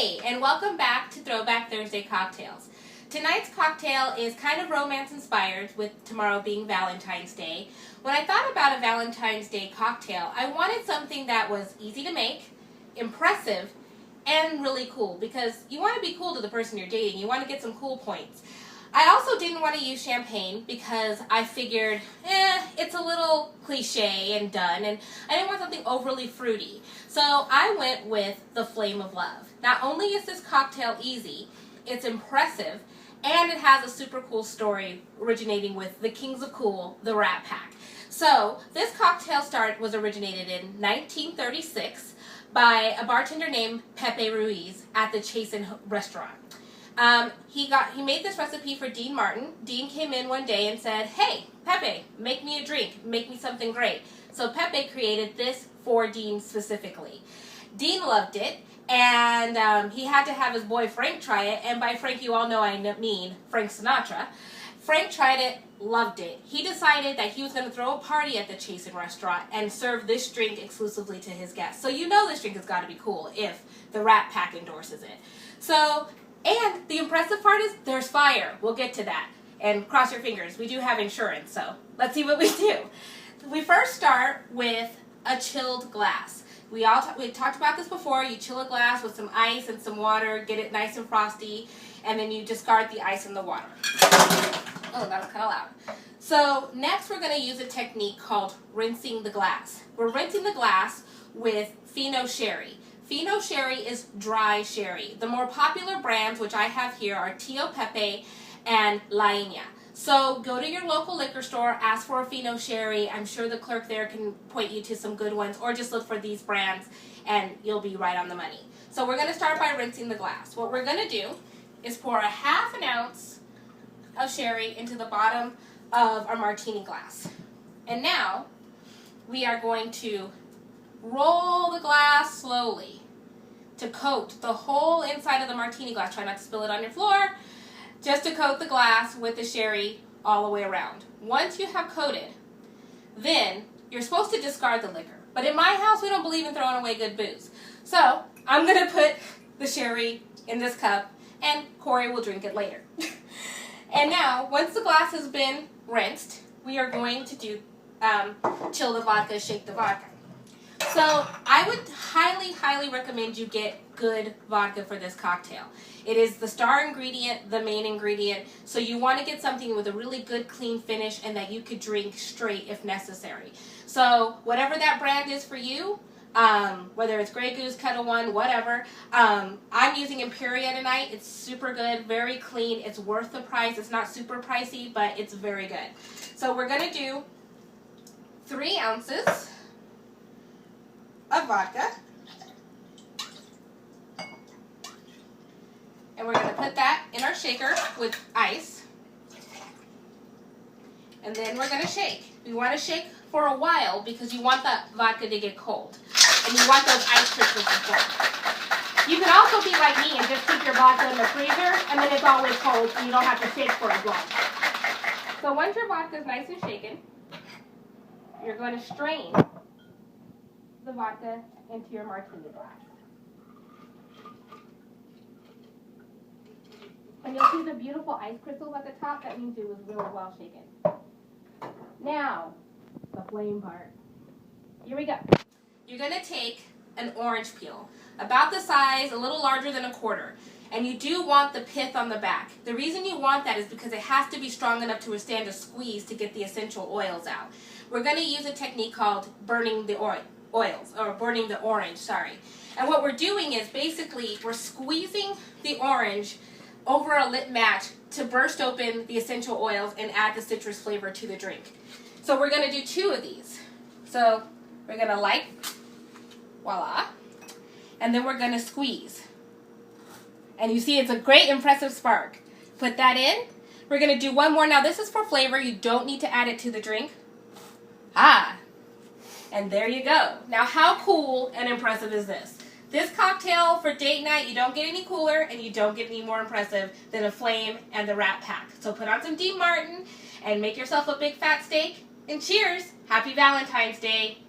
Hey, and welcome back to Throwback Thursday Cocktails. Tonight's cocktail is kind of romance inspired, with tomorrow being Valentine's Day. When I thought about a Valentine's Day cocktail, I wanted something that was easy to make, impressive, and really cool, because you want to be cool to the person you're dating. You want to get some cool points. I also didn't want to use champagne because I figured, it's a little cliche and done, and I didn't want something overly fruity. So I went with the Flame of Love. Not only is this cocktail easy, it's impressive, and it has a super cool story originating with the Kings of Cool, the Rat Pack. So this cocktail was originated in 1936 by a bartender named Pepe Ruiz at the Chasin restaurant. He made this recipe for Dean Martin. Dean came in one day and said, "Hey, Pepe, make me a drink. Make me something great." So Pepe created this for Dean specifically. Dean loved it, and he had to have his boy Frank try it. And by Frank, you all know I mean Frank Sinatra. Frank tried it, loved it. He decided that he was going to throw a party at the Chasin restaurant and serve this drink exclusively to his guests. So you know this drink has got to be cool if the Rat Pack endorses it. And the impressive part is there's fire. We'll get to that. And cross your fingers. We do have insurance, so let's see what we do. We first start with a chilled glass. We talked about this before. You chill a glass with some ice and some water, get it nice and frosty, and then you discard the ice and the water. Oh, that was kind of loud. So next we're going to use a technique called rinsing the glass. We're rinsing the glass with Fino Sherry. Fino Sherry is dry sherry. The more popular brands, which I have here, are Tio Pepe and La Iña. So go to your local liquor store, ask for a Fino Sherry. I'm sure the clerk there can point you to some good ones, or just look for these brands and you'll be right on the money. So we're going to start by rinsing the glass. What we're going to do is pour a half an ounce of sherry into the bottom of our martini glass. And now we are going to roll the glass slowly to coat the whole inside of the martini glass. Try not to spill it on your floor. Just to coat the glass with the sherry all the way around. Once you have coated, then you're supposed to discard the liquor. But in my house, we don't believe in throwing away good booze. So I'm going to put the sherry in this cup, and Corey will drink it later. And now, once the glass has been rinsed, we are going to do chill the vodka, shake the vodka. So I would highly, highly recommend you get good vodka for this cocktail. It is the star ingredient, the main ingredient, so you want to get something with a really good, clean finish and that you could drink straight if necessary. So whatever that brand is for you, whether it's Grey Goose, Kettle One, whatever, I'm using Imperia tonight. It's super good, very clean. It's worth the price. It's not super pricey, but it's very good. So we're going to do 3 ounces of vodka. And we're going to put that in our shaker with ice. And then we're going to shake. We want to shake for a while because you want the vodka to get cold. And you want those ice crystals to form. You can also be like me and just keep your vodka in the freezer, and then it's always cold and you don't have to shake for as long. So once your vodka is nice and shaken, you're going to strain the vodka into your martini glass. And you'll see the beautiful ice crystals at the top. That means it was really well shaken. Now, the flame part. Here we go. You're going to take an orange peel, about the size, a little larger than a quarter. And you do want the pith on the back. The reason you want that is because it has to be strong enough to withstand a squeeze to get the essential oils out. We're going to use a technique called burning the burning the orange, sorry. And what we're doing is basically we're squeezing the orange over a lit match to burst open the essential oils and add the citrus flavor to the drink. So we're going to do 2 of these. So we're going to light, voila, and then we're going to squeeze. And you see it's a great impressive spark. Put that in. We're going to do 1 more. Now this is for flavor. You don't need to add it to the drink. And there you go. Now how cool and impressive is this? This cocktail for date night, you don't get any cooler and you don't get any more impressive than a Flame and the Rat Pack. So put on some Dean Martin and make yourself a big fat steak. And cheers! Happy Valentine's Day!